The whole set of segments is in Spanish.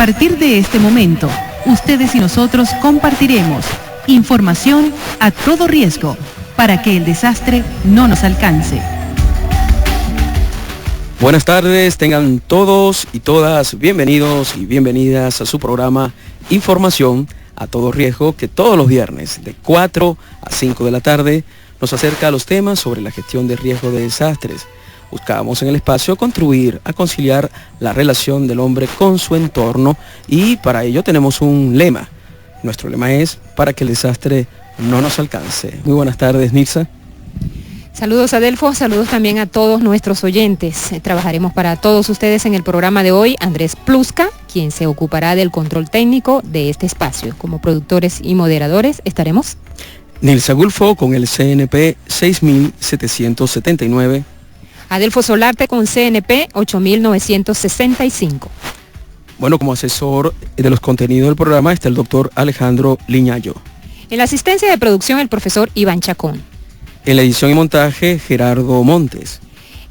partir de este momento, ustedes y nosotros compartiremos información a todo riesgo para que el desastre no nos alcance. Buenas tardes, tengan todos y todas bienvenidos y bienvenidas a su programa Información a todo riesgo, que todos los viernes de 4 a 5 de la tarde nos acerca a los temas sobre la gestión de riesgo de desastres. Buscamos en el espacio contribuir a conciliar la relación del hombre con su entorno y para ello tenemos un lema. Nuestro lema es para que el desastre no nos alcance. Muy buenas tardes, Nilsa. Saludos, Adelfo, saludos también a todos nuestros oyentes. Trabajaremos para todos ustedes en el programa de hoy Andrés Plusca, quien se ocupará del control técnico de este espacio. Como productores y moderadores estaremos Nilsa Gulfo con el CNP 6779. Adelfo Solarte con CNP 8965. Bueno, como asesor de los contenidos del programa está el doctor Alejandro Liñayo. En la asistencia de producción el profesor Iván Chacón. En la edición y montaje, Gerardo Montes.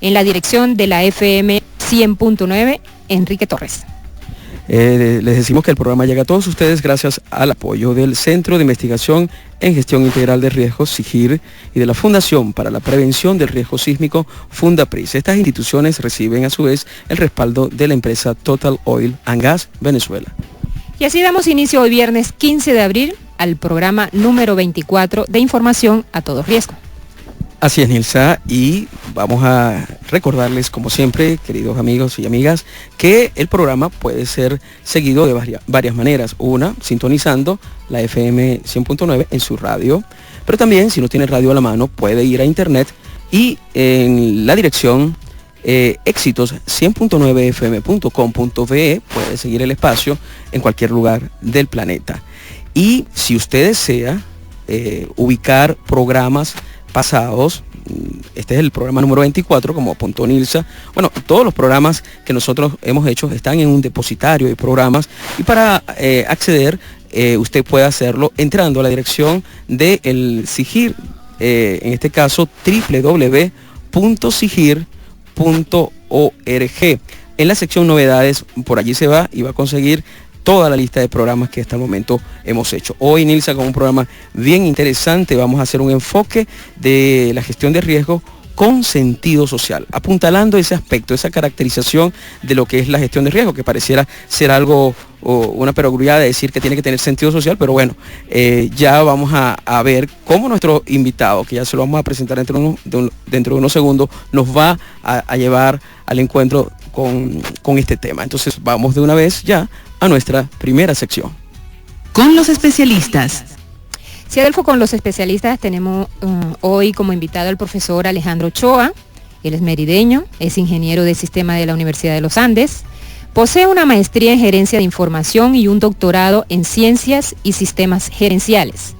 En la dirección de la FM 100.9, Enrique Torres. Les decimos que el programa llega a todos ustedes gracias al apoyo del Centro de Investigación en Gestión Integral de Riesgos, SIGIR, y de la Fundación para la Prevención del Riesgo Sísmico, Fundapris. Estas instituciones reciben a su vez el respaldo de la empresa Total Oil and Gas Venezuela. Y así damos inicio hoy viernes 15 de abril al programa número 24 de Información a todo riesgo. Así es, Nilsa, y vamos a recordarles, como siempre, queridos amigos y amigas, que el programa puede ser seguido de varias maneras. Una, sintonizando la FM 100.9 en su radio, pero también, si no tiene radio a la mano, puede ir a internet y en la dirección éxitos 100.9fm.com.be puede seguir el espacio en cualquier lugar del planeta. Y si usted desea ubicar programas pasados, este es el programa número 24, como apuntó Nilsa. Bueno, todos los programas que nosotros hemos hecho están en un depositario de programas y para acceder usted puede hacerlo entrando a la dirección del SIGIR, en este caso www.sigir.org. En la sección novedades, por allí se va y va a conseguir toda la lista de programas que hasta el momento hemos hecho. Hoy, Nilsa, con un programa bien interesante, vamos a hacer un enfoque de la gestión de riesgo con sentido social, apuntalando ese aspecto, esa caracterización de lo que es la gestión de riesgo, que pareciera ser algo, o una perogrullada de decir que tiene que tener sentido social, pero bueno, ya vamos a ver cómo nuestro invitado, que ya se lo vamos a presentar dentro de unos segundos, nos va a llevar al encuentro con este tema. Entonces vamos de una vez ya a nuestra primera sección. Con los especialistas. Sí, Adelfo, con los especialistas tenemos hoy como invitado al profesor Alejandro Ochoa. Él es merideño, es ingeniero de sistema de la Universidad de los Andes, posee una maestría en gerencia de información y un doctorado en ciencias y sistemas gerenciales.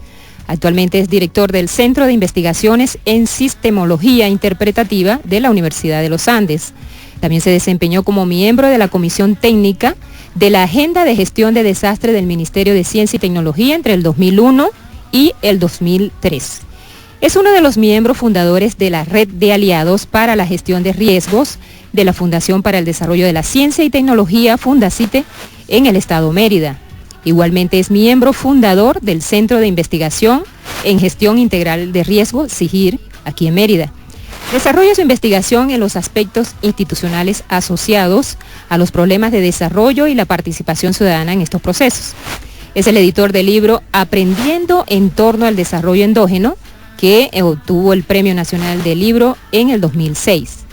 Actualmente es director del Centro de Investigaciones en Sistemología Interpretativa de la Universidad de los Andes. También se desempeñó como miembro de la Comisión Técnica de la Agenda de Gestión de Desastre del Ministerio de Ciencia y Tecnología entre el 2001 y el 2003. Es uno de los miembros fundadores de la Red de Aliados para la Gestión de Riesgos de la Fundación para el Desarrollo de la Ciencia y Tecnología, Fundacite, en el Estado Mérida. Igualmente es miembro fundador del Centro de Investigación en Gestión Integral de Riesgo, SIGIR, aquí en Mérida. Desarrolla su investigación en los aspectos institucionales asociados a los problemas de desarrollo y la participación ciudadana en estos procesos. Es el editor del libro Aprendiendo en torno al desarrollo endógeno, que obtuvo el Premio Nacional del Libro en el 2006.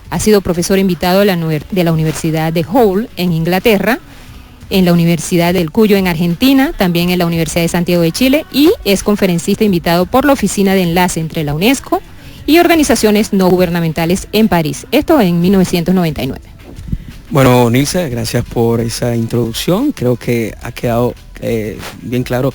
Ha sido profesor invitado de la Universidad de Hull en Inglaterra, en la Universidad del Cuyo en Argentina, también en la Universidad de Santiago de Chile, y es conferencista invitado por la Oficina de Enlace entre la UNESCO y organizaciones no gubernamentales en París. Esto en 1999. Bueno, Nilsa, gracias por esa introducción. Creo que ha quedado bien claro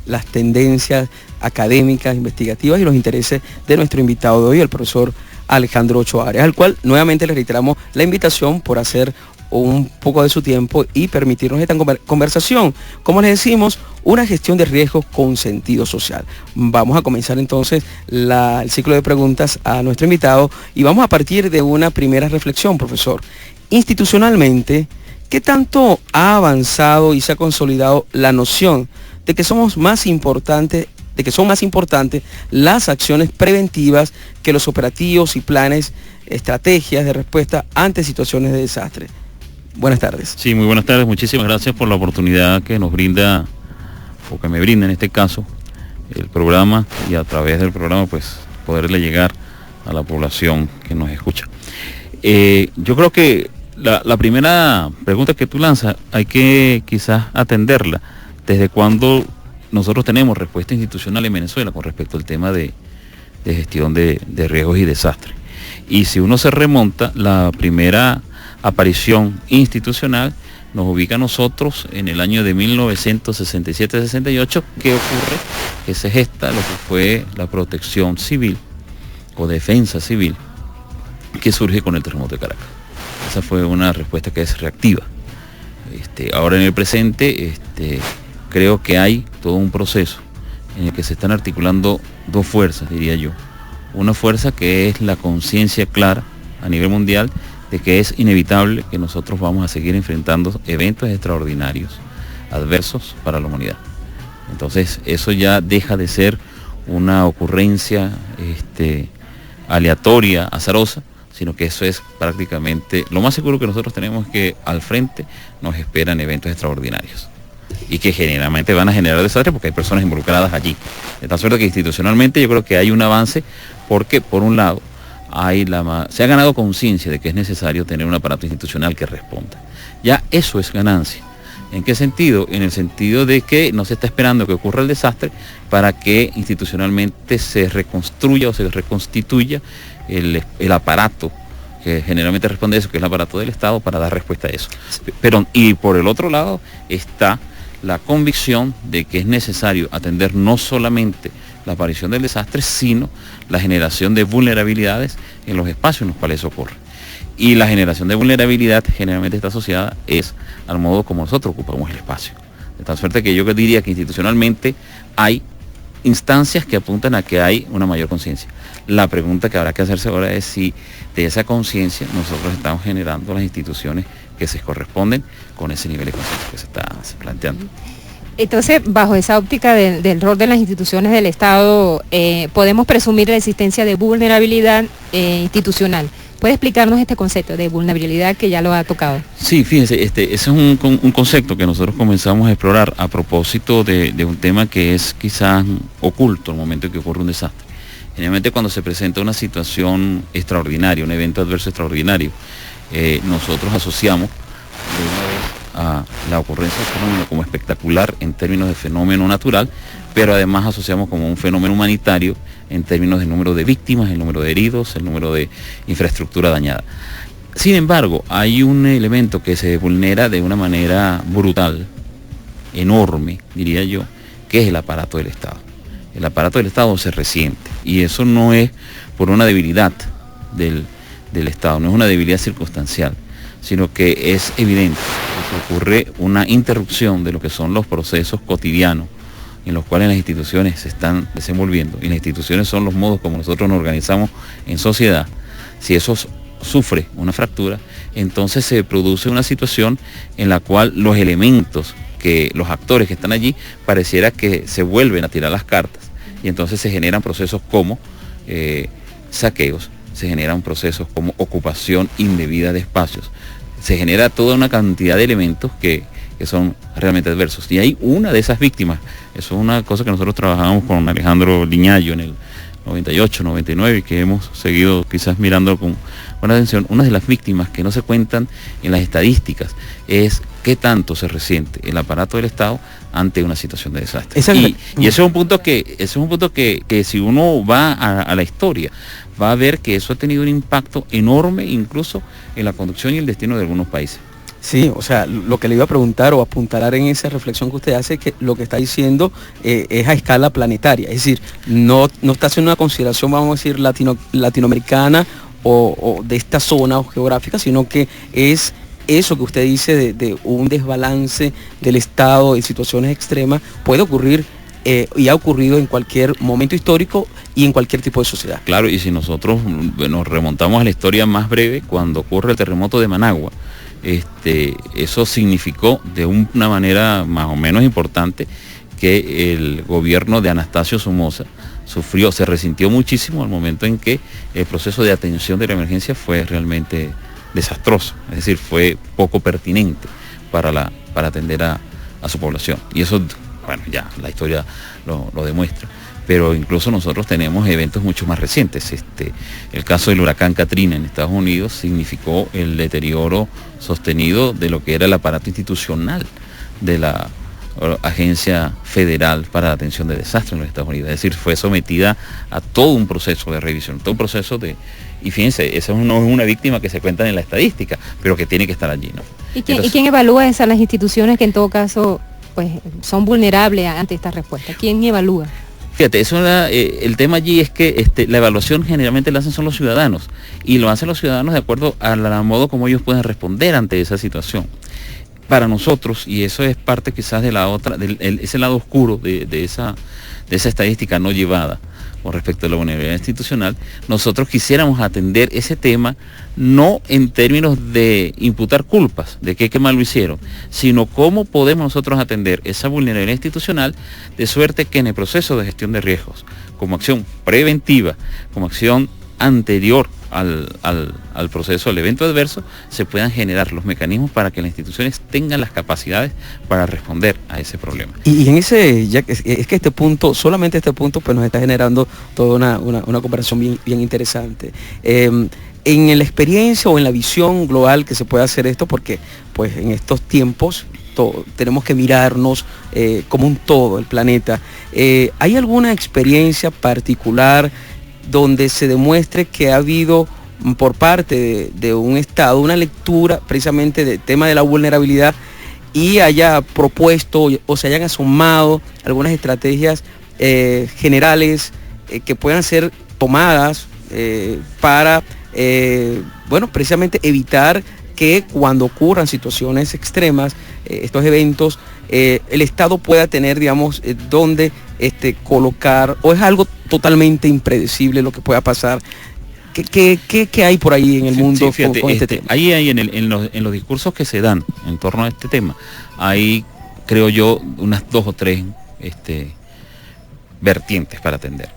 las tendencias académicas, investigativas y los intereses de nuestro invitado de hoy, el profesor Alejandro Ochoa, al cual nuevamente le reiteramos la invitación por hacer un poco de su tiempo y permitirnos esta conversación. Como les decimos, una gestión de riesgos con sentido social. Vamos a comenzar entonces el ciclo de preguntas a nuestro invitado y vamos a partir de una primera reflexión, profesor. Institucionalmente, ¿Qué tanto ha avanzado y se ha consolidado la noción de que son más importantes las acciones preventivas que los operativos y planes, estrategias de respuesta ante situaciones de desastre? Buenas tardes. Sí, muy buenas tardes. Muchísimas gracias por la oportunidad que nos brinda, o que me brinda en este caso, el programa, y a través del programa pues poderle llegar a la población que nos escucha. Yo creo que la primera pregunta que tú lanzas hay que quizás atenderla. ¿Desde cuándo nosotros tenemos respuesta institucional en Venezuela con respecto al tema de gestión de riesgos y desastres? Y si uno se remonta, la primera aparición institucional nos ubica a nosotros en el año de 1967-68, que ocurre, que se gesta lo que fue la protección civil o defensa civil, que surge con el terremoto de Caracas. Esa fue una respuesta que es reactiva. Ahora en el presente, creo que hay todo un proceso en el que se están articulando dos fuerzas, diría yo. Una fuerza que es la conciencia clara a nivel mundial de que es inevitable que nosotros vamos a seguir enfrentando eventos extraordinarios, adversos para la humanidad. Entonces eso ya deja de ser una ocurrencia aleatoria, azarosa, sino que eso es prácticamente lo más seguro que nosotros tenemos, que al frente nos esperan eventos extraordinarios y que generalmente van a generar desastres porque hay personas involucradas allí. De tal suerte que institucionalmente yo creo que hay un avance, porque por un lado se ha ganado conciencia de que es necesario tener un aparato institucional que responda. Ya eso es ganancia. ¿En qué sentido? En el sentido de que no se está esperando que ocurra el desastre para que institucionalmente se reconstruya o se reconstituya el aparato que generalmente responde a eso, que es el aparato del Estado, para dar respuesta a eso. Pero, y por el otro lado está la convicción de que es necesario atender no solamente la aparición del desastre, sino la generación de vulnerabilidades en los espacios en los cuales eso ocurre. Y la generación de vulnerabilidad generalmente está asociada al modo como nosotros ocupamos el espacio. De tal suerte que yo diría que institucionalmente hay instancias que apuntan a que hay una mayor conciencia. La pregunta que habrá que hacerse ahora es si de esa conciencia nosotros estamos generando las instituciones que se corresponden con ese nivel de conciencia que se está planteando. Entonces, bajo esa óptica del rol de las instituciones del Estado, podemos presumir la existencia de vulnerabilidad institucional. ¿Puede explicarnos este concepto de vulnerabilidad que ya lo ha tocado? Sí, fíjense, ese es un concepto que nosotros comenzamos a explorar a propósito de un tema que es quizás oculto al momento en que ocurre un desastre. Generalmente cuando se presenta una situación extraordinaria, un evento adverso extraordinario, nosotros asociamos de una vez a la ocurrencia del fenómeno como espectacular en términos de fenómeno natural, pero además asociamos como un fenómeno humanitario en términos del número de víctimas, el número de heridos, el número de infraestructura dañada. Sin embargo, hay un elemento que se vulnera de una manera brutal, enorme, diría yo, que es el aparato del Estado. El aparato del Estado se resiente, y eso no es por una debilidad del Estado, no es una debilidad circunstancial, sino que es evidente que ocurre una interrupción de lo que son los procesos cotidianos en los cuales las instituciones se están desenvolviendo, y las instituciones son los modos como nosotros nos organizamos en sociedad. Si eso sufre una fractura, entonces se produce una situación en la cual los elementos, que los actores que están allí, pareciera que se vuelven a tirar las cartas, y entonces se generan procesos como saqueos, se generan procesos como ocupación indebida de espacios, se genera toda una cantidad de elementos que son realmente adversos. Y hay una de esas víctimas, eso es una cosa que nosotros trabajamos con Alejandro Liñayo en el 98, 99, y que hemos seguido quizás mirando con buena atención. Una de las víctimas que no se cuentan en las estadísticas es qué tanto se resiente el aparato del Estado ante una situación de desastre. Y ese es un punto que si uno va a la historia, va a ver que eso ha tenido un impacto enorme incluso en la conducción y el destino de algunos países. Sí, o sea, lo que le iba a preguntar o apuntalar en esa reflexión que usted hace es que lo que está diciendo es a escala planetaria, es decir, no está haciendo una consideración, vamos a decir, latinoamericana o de esta zona geográfica, sino que es eso que usted dice de un desbalance del Estado en situaciones extremas, puede ocurrir y ha ocurrido en cualquier momento histórico y en cualquier tipo de sociedad. Claro, y si nosotros nos remontamos a la historia más breve, cuando ocurre el terremoto de Managua, eso significó de una manera más o menos importante que el gobierno de Anastasio Somoza se resintió muchísimo al momento en que el proceso de atención de la emergencia fue realmente desastroso, es decir, fue poco pertinente para atender a su población. Y eso, bueno, ya la historia lo demuestra. Pero incluso nosotros tenemos eventos mucho más recientes. El caso del huracán Katrina en Estados Unidos significó el deterioro sostenido de lo que era el aparato institucional de la Agencia Federal para la Atención de Desastres en los Estados Unidos. Es decir, fue sometida a todo un proceso de revisión, todo un proceso y fíjense, esa no es una víctima que se cuenta en la estadística, pero que tiene que estar allí, ¿no? ¿Y quién evalúa esas las instituciones que en todo caso pues son vulnerables ante esta respuesta? ¿Quién evalúa? Fíjate, el tema allí es que la evaluación generalmente la hacen son los ciudadanos, y lo hacen los ciudadanos de acuerdo al modo como ellos pueden responder ante esa situación. Para nosotros, y eso es parte quizás de ese lado oscuro de esa estadística no llevada con respecto a la vulnerabilidad institucional, nosotros quisiéramos atender ese tema no en términos de imputar culpas, de qué mal lo hicieron, sino cómo podemos nosotros atender esa vulnerabilidad institucional de suerte que en el proceso de gestión de riesgos, como acción preventiva, como acción anterior al proceso del evento adverso, se puedan generar los mecanismos para que las instituciones tengan las capacidades para responder a ese problema. Y en es que solamente este punto pues nos está generando toda una comparación bien interesante. En la experiencia o en la visión global que se puede hacer esto, porque pues en estos tiempos tenemos que mirarnos como un todo, el planeta. ¿Hay alguna experiencia particular donde se demuestre que ha habido por parte de un Estado una lectura precisamente del tema de la vulnerabilidad y haya propuesto o se hayan asomado algunas estrategias generales que puedan ser tomadas para, precisamente evitar que cuando ocurran situaciones extremas, estos eventos, el Estado pueda tener, digamos, donde colocar, o es algo totalmente impredecible lo que pueda pasar? ¿Qué hay por ahí en el mundo? Sí, fíjate, con este tema? Ahí hay en los discursos que se dan en torno a este tema, hay, creo yo, unas 2 o 3 vertientes para atender.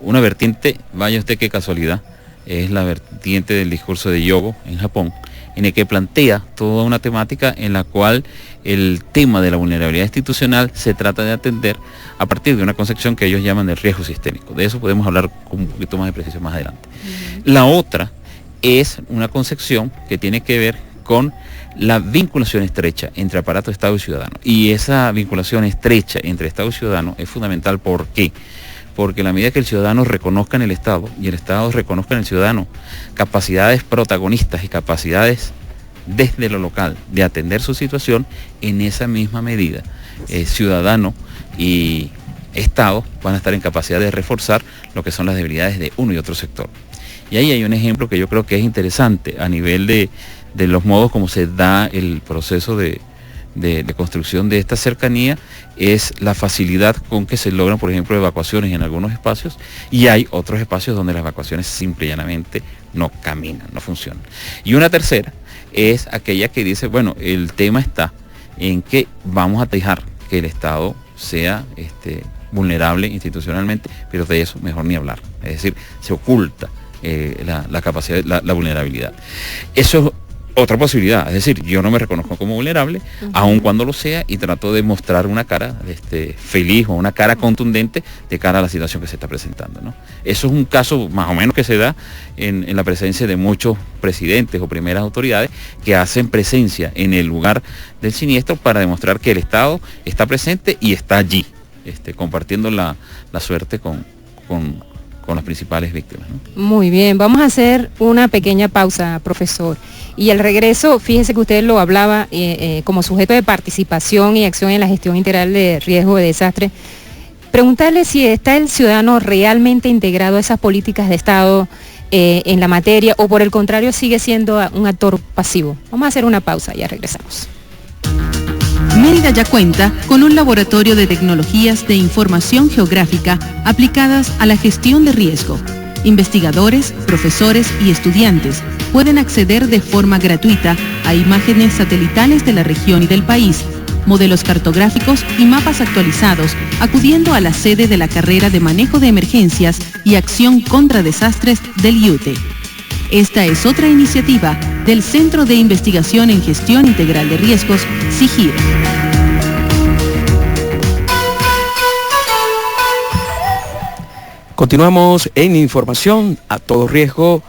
Una vertiente, vaya usted qué casualidad, es la vertiente del discurso de Hyogo en Japón, en el que plantea toda una temática en la cual el tema de la vulnerabilidad institucional se trata de atender a partir de una concepción que ellos llaman de riesgo sistémico. De eso podemos hablar con un poquito más de precisión más adelante. La otra es una concepción que tiene que ver con la vinculación estrecha entre aparato, Estado y ciudadano. Y esa vinculación estrecha entre Estado y ciudadano es fundamental. ¿Por qué? Porque a la medida que el ciudadano reconozca en el Estado y el Estado reconozca en el ciudadano capacidades protagonistas y capacidades desde lo local de atender su situación, en esa misma medida ciudadano y Estado van a estar en capacidad de reforzar lo que son las debilidades de uno y otro sector. Y ahí hay un ejemplo que yo creo que es interesante a nivel de los modos como se da el proceso de construcción de esta cercanía, es la facilidad con que se logran, por ejemplo, evacuaciones en algunos espacios, y hay otros espacios donde las evacuaciones simple y llanamente no caminan, no funcionan. Y una tercera es aquella que dice, bueno, el tema está en que vamos a dejar que el Estado sea vulnerable institucionalmente, pero de eso mejor ni hablar. Es decir, se oculta la capacidad, la vulnerabilidad. Eso es otra posibilidad, es decir, yo no me reconozco como vulnerable, aun cuando lo sea, y trato de mostrar una cara feliz o una cara contundente de cara a la situación que se está presentando, ¿no? Eso es un caso más o menos que se da en la presencia de muchos presidentes o primeras autoridades que hacen presencia en el lugar del siniestro para demostrar que el Estado está presente y está allí, compartiendo la suerte con las principales víctimas, ¿no? Muy bien, vamos a hacer una pequeña pausa, profesor. Y al regreso, fíjese que usted lo hablaba como sujeto de participación y acción en la gestión integral de riesgo de desastre. Preguntarle si está el ciudadano realmente integrado a esas políticas de Estado en la materia, o por el contrario sigue siendo un actor pasivo. Vamos a hacer una pausa, ya regresamos. Mérida ya cuenta con un laboratorio de tecnologías de información geográfica aplicadas a la gestión de riesgo, Investigadores, profesores y estudiantes pueden acceder de forma gratuita a imágenes satelitales de la región y del país, modelos cartográficos y mapas actualizados, acudiendo a la sede de la carrera de Manejo de Emergencias y Acción contra Desastres del IUTE. Esta es otra iniciativa del Centro de Investigación en Gestión Integral de Riesgos, CIGIR. Continuamos en información a todo riesgo,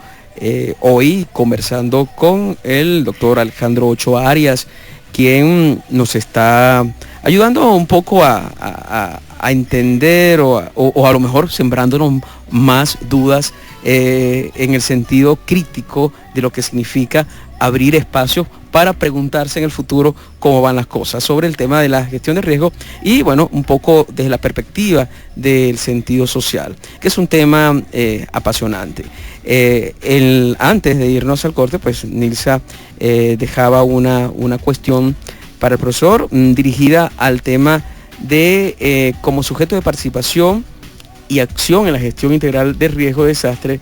hoy conversando con el doctor Alejandro Ochoa Arias, quien nos está ayudando un poco a entender o a lo mejor sembrándonos más dudas en el sentido crítico de lo que significa abrir espacios para preguntarse en el futuro cómo van las cosas sobre el tema de la gestión de riesgo y bueno, un poco desde la perspectiva del sentido social, que es un tema apasionante. Antes de irnos al corte, pues Nilsa dejaba una cuestión para el profesor dirigida al tema de como sujeto de participación y acción en la gestión integral de riesgo de desastre,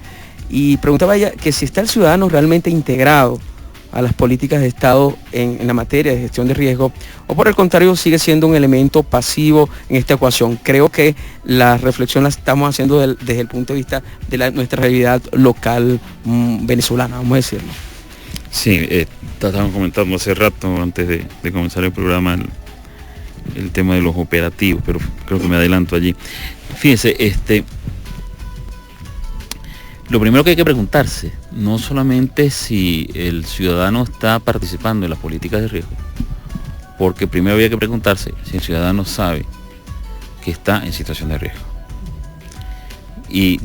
y preguntaba ella que si está el ciudadano realmente integrado a las políticas de Estado en la materia de gestión de riesgo, o por el contrario sigue siendo un elemento pasivo en esta ecuación. Creo que la reflexión la estamos haciendo desde el punto de vista de nuestra realidad local venezolana, vamos a decirlo. Sí, estábamos comentando hace rato, antes de comenzar el programa, el tema de los operativos, pero creo que me adelanto allí. Fíjense, lo primero que hay que preguntarse, no solamente si el ciudadano está participando en las políticas de riesgo, porque primero había que preguntarse si el ciudadano sabe que está en situación de riesgo. Y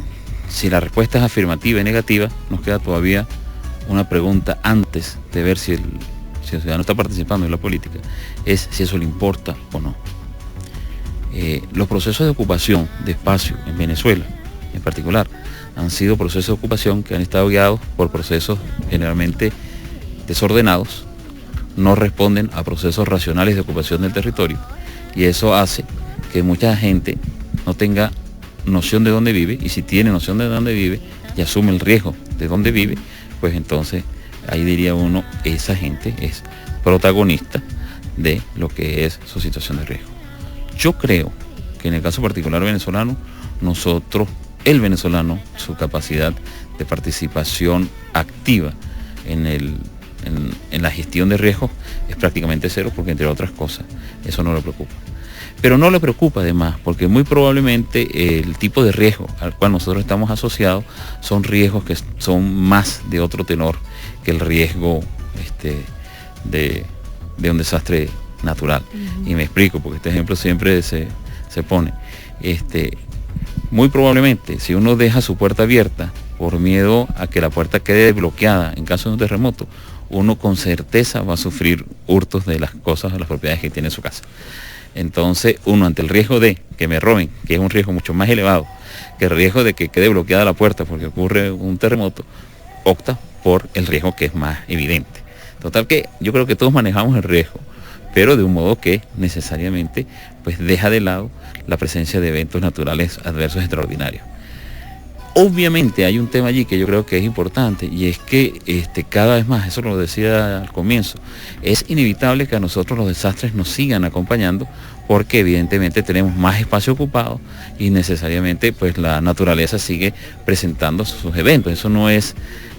si la respuesta es afirmativa y negativa, nos queda todavía una pregunta antes de ver si el ciudadano está participando en la política, es si eso le importa o no. Los procesos de ocupación de espacio en Venezuela, en particular, han sido procesos de ocupación que han estado guiados por procesos generalmente desordenados, no responden a procesos racionales de ocupación del territorio, y eso hace que mucha gente no tenga noción de dónde vive, y si tiene noción de dónde vive y asume el riesgo de dónde vive, pues entonces ahí diría uno, esa gente es protagonista de lo que es su situación de riesgo. Yo creo que en el caso particular venezolano, el venezolano, su capacidad de participación activa en la gestión de riesgos es prácticamente cero, porque entre otras cosas eso no le preocupa. Pero no le preocupa además porque muy probablemente el tipo de riesgo al cual nosotros estamos asociados son riesgos que son más de otro tenor que el riesgo de un desastre natural. Y me explico, porque este ejemplo siempre se pone. Muy probablemente, si uno deja su puerta abierta por miedo a que la puerta quede bloqueada en caso de un terremoto, uno con certeza va a sufrir hurtos de las cosas o las propiedades que tiene en su casa. Entonces, uno ante el riesgo de que me roben, que es un riesgo mucho más elevado que el riesgo de que quede bloqueada la puerta porque ocurre un terremoto, opta por el riesgo que es más evidente. Total que yo creo que todos manejamos el riesgo, pero de un modo que necesariamente pues deja de lado la presencia de eventos naturales adversos extraordinarios. Obviamente hay un tema allí que yo creo que es importante, y es que cada vez más, eso lo decía al comienzo, es inevitable que a nosotros los desastres nos sigan acompañando, porque evidentemente tenemos más espacio ocupado y necesariamente pues la naturaleza sigue presentando sus eventos. Eso no es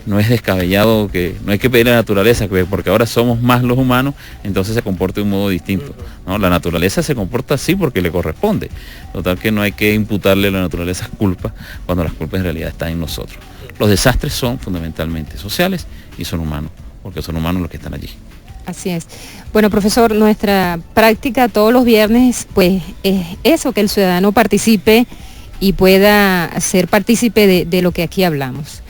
descabellado, que no hay que pedir a la naturaleza que porque ahora somos más los humanos, entonces se comporte de un modo distinto. No, la naturaleza se comporta así porque le corresponde. Total que no hay que imputarle a la naturaleza culpa cuando las culpas en realidad están en nosotros. Los desastres son fundamentalmente sociales y son humanos, porque son humanos los que están allí. Así es. Bueno, profesor, nuestra práctica todos los viernes pues es eso, que el ciudadano participe y pueda ser partícipe de lo que aquí hablamos.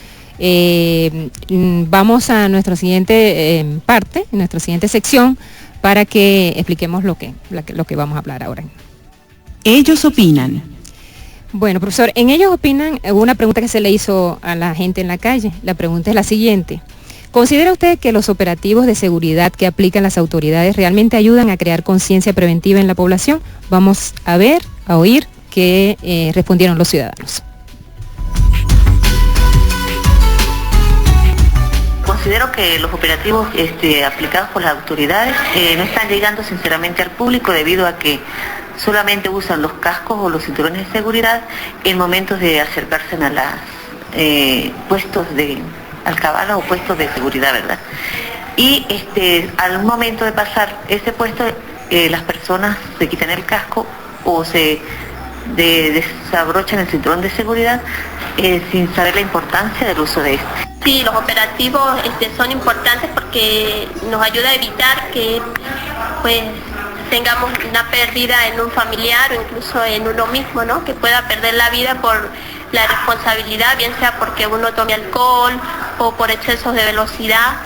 Vamos a nuestra siguiente parte, nuestra siguiente sección, para que expliquemos lo que vamos a hablar ahora. Ellos opinan. Bueno, profesor, en Ellos Opinan hubo una pregunta que se le hizo a la gente en la calle. La pregunta es la siguiente: ¿considera usted que los operativos de seguridad que aplican las autoridades realmente ayudan a crear conciencia preventiva en la población? Vamos a oír qué respondieron los ciudadanos. considero que los operativos aplicados por las autoridades no están llegando sinceramente al público debido a que solamente usan los cascos o los cinturones de seguridad en momentos de acercarse a las puestos de alcabalas o puestos de seguridad, ¿verdad? Y al momento de pasar ese puesto, las personas se quitan el casco o se desabrochan el cinturón de seguridad sin saber la importancia del uso de este. Sí, los operativos son importantes porque nos ayuda a evitar que pues tengamos una pérdida en un familiar o incluso en uno mismo, ¿no? Que pueda perder la vida por la responsabilidad, bien sea porque uno tome alcohol o por excesos de velocidad.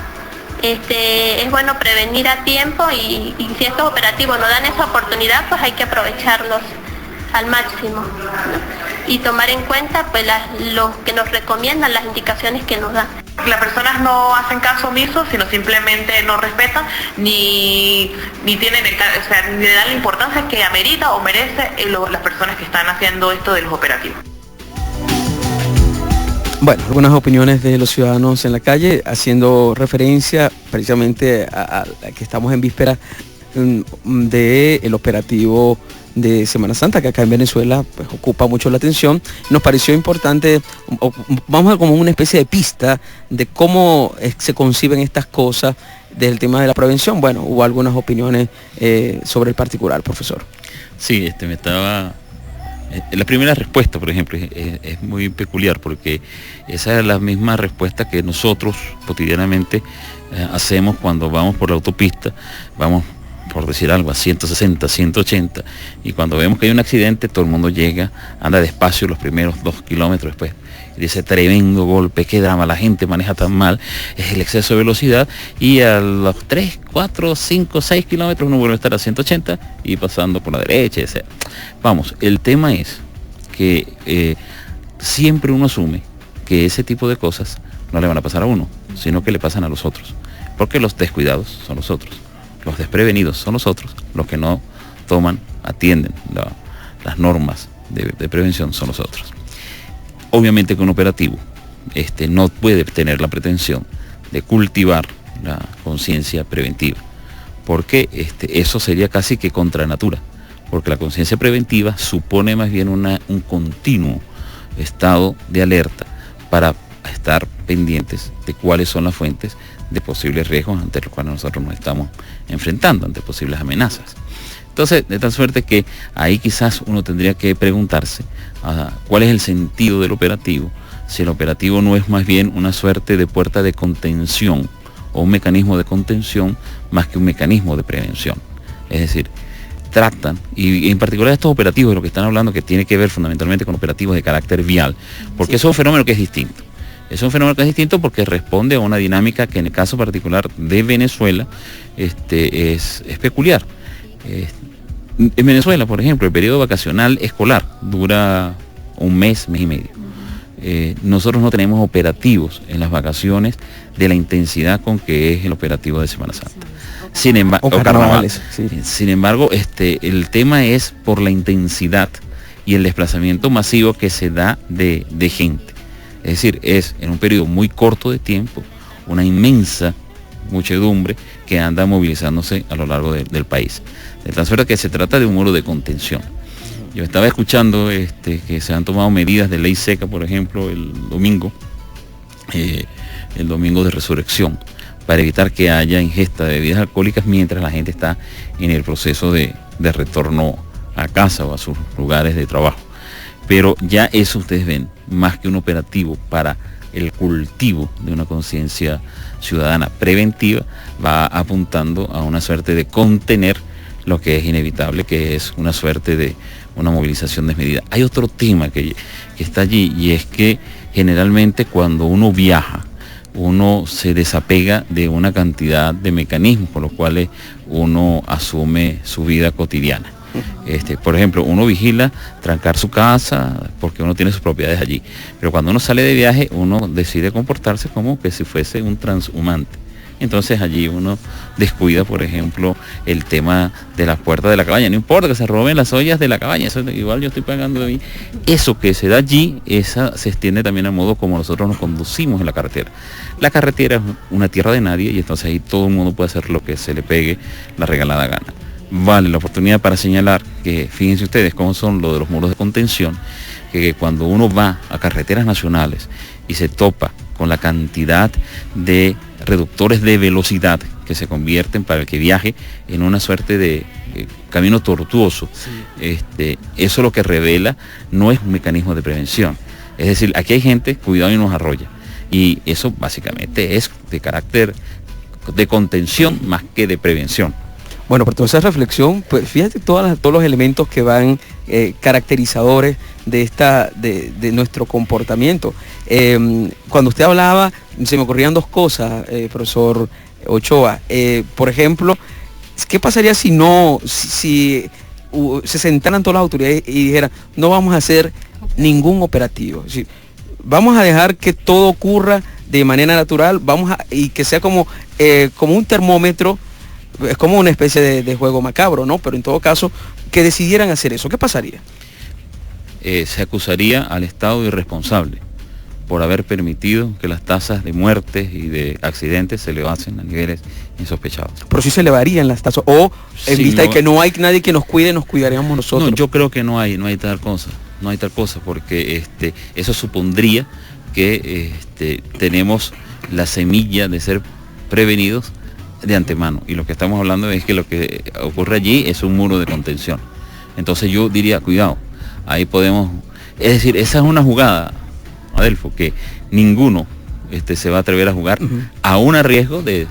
Es bueno prevenir a tiempo y si estos operativos nos dan esa oportunidad, pues hay que aprovecharlos al máximo, ¿no? Y tomar en cuenta pues lo que nos recomiendan, las indicaciones que nos dan. Las personas no hacen caso omiso, sino simplemente no respetan ni tienen ni le dan la importancia que amerita o merece las personas que están haciendo esto de los operativos. Bueno, algunas opiniones de los ciudadanos en la calle haciendo referencia precisamente a que estamos en víspera del operativo de Semana Santa, que acá en Venezuela pues ocupa mucho la atención. Nos pareció importante, vamos a ver como una especie de pista de cómo se conciben estas cosas del tema de la prevención. Bueno, hubo algunas opiniones sobre el particular, profesor. Sí, la primera respuesta, por ejemplo, es muy peculiar porque esa es la misma respuesta que nosotros cotidianamente hacemos cuando vamos por la autopista, vamos por decir algo a 160, 180 y cuando vemos que hay un accidente todo el mundo llega, anda despacio los primeros 2 kilómetros después. Y dice tremendo golpe, qué drama, la gente maneja tan mal, es el exceso de velocidad y a los 3, 4, 5, 6 kilómetros uno vuelve a estar a 180 y pasando por la derecha, etc. Vamos, el tema es que siempre uno asume que ese tipo de cosas no le van a pasar a uno, sino que le pasan a los otros, porque los descuidados son los otros, los desprevenidos son los otros, los que no atienden las normas de prevención son los otros. Obviamente que un operativo no puede tener la pretensión de cultivar la conciencia preventiva, porque eso sería casi que contra natura, porque la conciencia preventiva supone más bien un continuo estado de alerta para estar pendientes de cuáles son las fuentes de posibles riesgos ante los cuales nosotros nos estamos enfrentando, ante posibles amenazas. Entonces, de tal suerte que ahí quizás uno tendría que preguntarse cuál es el sentido del operativo, si el operativo no es más bien una suerte de puerta de contención o un mecanismo de contención más que un mecanismo de prevención. Es decir, tratan, y en particular estos operativos de lo que están hablando, que tiene que ver fundamentalmente con operativos de carácter vial, porque eso es un fenómeno que es distinto. Es un fenómeno que es distinto porque responde a una dinámica que en el caso particular de Venezuela es peculiar. En Venezuela, por ejemplo, el periodo vacacional escolar dura un mes y medio. Nosotros no tenemos operativos en las vacaciones de la intensidad con que es el operativo de Semana Santa. Sin embargo, carnavales, sí. Sin embargo, el tema es por la intensidad y el desplazamiento masivo que se da de gente. Es decir, es en un periodo muy corto de tiempo una inmensa muchedumbre que anda movilizándose a lo largo del país. De tal suerte que se trata de un muro de contención. Yo estaba escuchando que se han tomado medidas de ley seca, por ejemplo, el domingo de resurrección, para evitar que haya ingesta de bebidas alcohólicas mientras la gente está en el proceso de retorno a casa o a sus lugares de trabajo. Pero ya eso ustedes ven, más que un operativo para el cultivo de una conciencia ciudadana preventiva, va apuntando a una suerte de contener lo que es inevitable, que es una suerte de una movilización desmedida. Hay otro tema que está allí, y es que generalmente cuando uno viaja, uno se desapega de una cantidad de mecanismos por los cuales uno asume su vida cotidiana. Por ejemplo, uno vigila trancar su casa porque uno tiene sus propiedades allí, pero cuando uno sale de viaje uno decide comportarse como que si fuese un transhumante, entonces allí uno descuida, por ejemplo, el tema de las puertas de la cabaña. No importa que se roben las ollas de la cabaña, eso igual yo estoy pagando ahí. Eso que se da allí, esa se extiende también al modo como nosotros nos conducimos en la carretera. La carretera es una tierra de nadie y entonces ahí todo el mundo puede hacer lo que se le pegue la regalada gana. Vale la oportunidad para señalar que, fíjense ustedes cómo son lo de los muros de contención, que cuando uno va a carreteras nacionales y se topa con la cantidad de reductores de velocidad que se convierten para el que viaje en una suerte de camino tortuoso, eso lo que revela no es un mecanismo de prevención. Es decir, aquí hay gente, cuidado y nos arrolla. Y eso básicamente es de carácter de contención más que de prevención. Bueno, por toda esa reflexión, pues fíjate todos los elementos que van caracterizadores de nuestro comportamiento. Cuando usted hablaba, se me ocurrían dos cosas, profesor Ochoa. Por ejemplo, ¿qué pasaría si se sentaran todas las autoridades y dijeran, no vamos a hacer ningún operativo? Es decir, vamos a dejar que todo ocurra de manera natural, y que sea como un termómetro. Es como una especie de juego macabro, ¿no? Pero en todo caso, que decidieran hacer eso, ¿qué pasaría? Se acusaría al Estado de irresponsable por haber permitido que las tasas de muertes y de accidentes se elevasen a niveles insospechados. Pero sí se elevarían las tasas, o en vista de que no hay nadie que nos cuide, nos cuidaríamos nosotros. No, yo creo que no hay tal cosa, porque eso supondría que tenemos la semilla de ser prevenidos de antemano, y lo que estamos hablando es que lo que ocurre allí es un muro de contención. Entonces yo diría, cuidado, ahí podemos, es decir, esa es una jugada, Adelfo, que ninguno se va a atrever a jugar, aún a riesgo de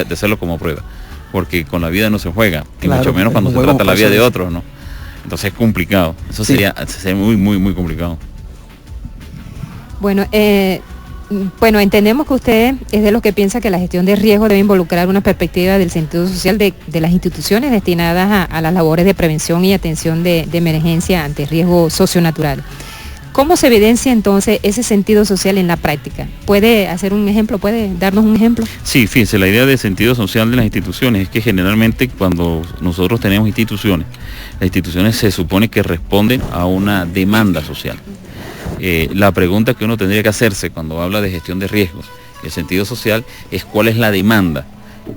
hacerlo como prueba, porque con la vida no se juega, y mucho menos cuando se trata la vida de otros, ¿no? Entonces es complicado, eso sería muy, muy, muy complicado. Bueno, entendemos que usted es de los que piensa que la gestión de riesgo debe involucrar una perspectiva del sentido social de las instituciones destinadas a las labores de prevención y atención de emergencia ante riesgo socionatural. ¿Cómo se evidencia entonces ese sentido social en la práctica? ¿Puede hacer un ejemplo? ¿Puede darnos un ejemplo? Sí, fíjese, la idea de sentido social de las instituciones es que generalmente cuando nosotros tenemos instituciones, las instituciones se supone que responden a una demanda social. La pregunta que uno tendría que hacerse cuando habla de gestión de riesgos y el sentido social es cuál es la demanda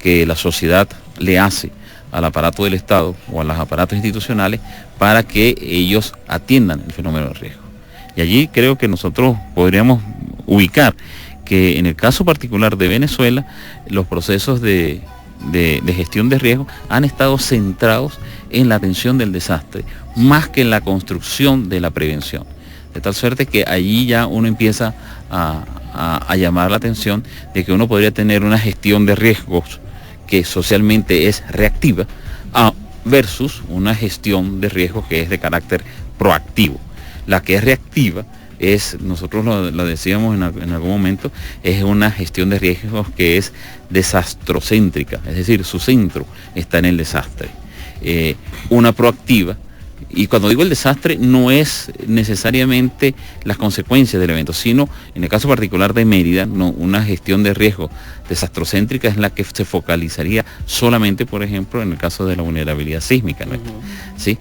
que la sociedad le hace al aparato del Estado o a los aparatos institucionales para que ellos atiendan el fenómeno de riesgo. Y allí creo que nosotros podríamos ubicar que en el caso particular de Venezuela, los procesos de gestión de riesgo han estado centrados en la atención del desastre, más que en la construcción de la prevención. De tal suerte que allí ya uno empieza a llamar la atención de que uno podría tener una gestión de riesgos que socialmente es reactiva versus una gestión de riesgos que es de carácter proactivo. La que es reactiva es, nosotros lo decíamos en algún momento, es una gestión de riesgos que es desastrocéntrica, es decir, su centro está en el desastre. Una proactiva, y cuando digo el desastre no es necesariamente las consecuencias del evento, sino en el caso particular de Mérida, una gestión de riesgo desastrocéntrica es la que se focalizaría solamente, por ejemplo, en el caso de la vulnerabilidad sísmica, ¿no? ¿Sí?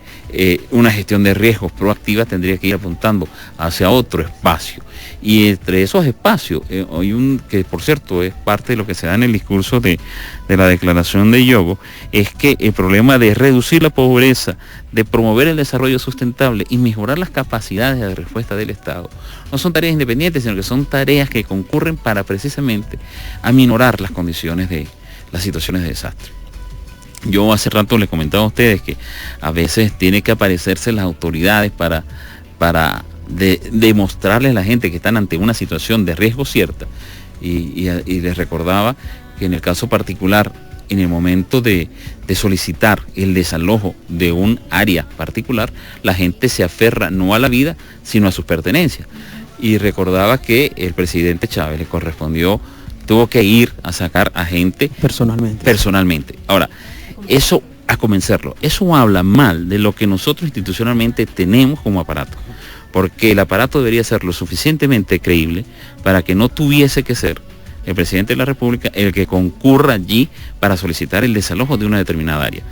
Una gestión de riesgos proactiva tendría que ir apuntando hacia otro espacio. Y entre esos espacios, hay que por cierto es parte de lo que se da en el discurso de la declaración de Yogo, es que el problema de reducir la pobreza, de promover el desarrollo sustentable y mejorar las capacidades de respuesta del Estado, no son tareas independientes, sino que son tareas que concurren para precisamente aminorar las condiciones de las situaciones de desastre. Yo hace rato les comentaba a ustedes que a veces tiene que aparecerse las autoridades para demostrarles a la gente que están ante una situación de riesgo cierta, y les recordaba que en el caso particular, en el momento de solicitar el desalojo de un área particular, la gente se aferra no a la vida, sino a sus pertenencias. Y recordaba que el presidente Chávez le correspondió, tuvo que ir a sacar a gente personalmente. Ahora, eso, a convencerlo, eso habla mal de lo que nosotros institucionalmente tenemos como aparato, porque el aparato debería ser lo suficientemente creíble para que no tuviese que ser el presidente de la República el que concurra allí para solicitar el desalojo de una determinada área.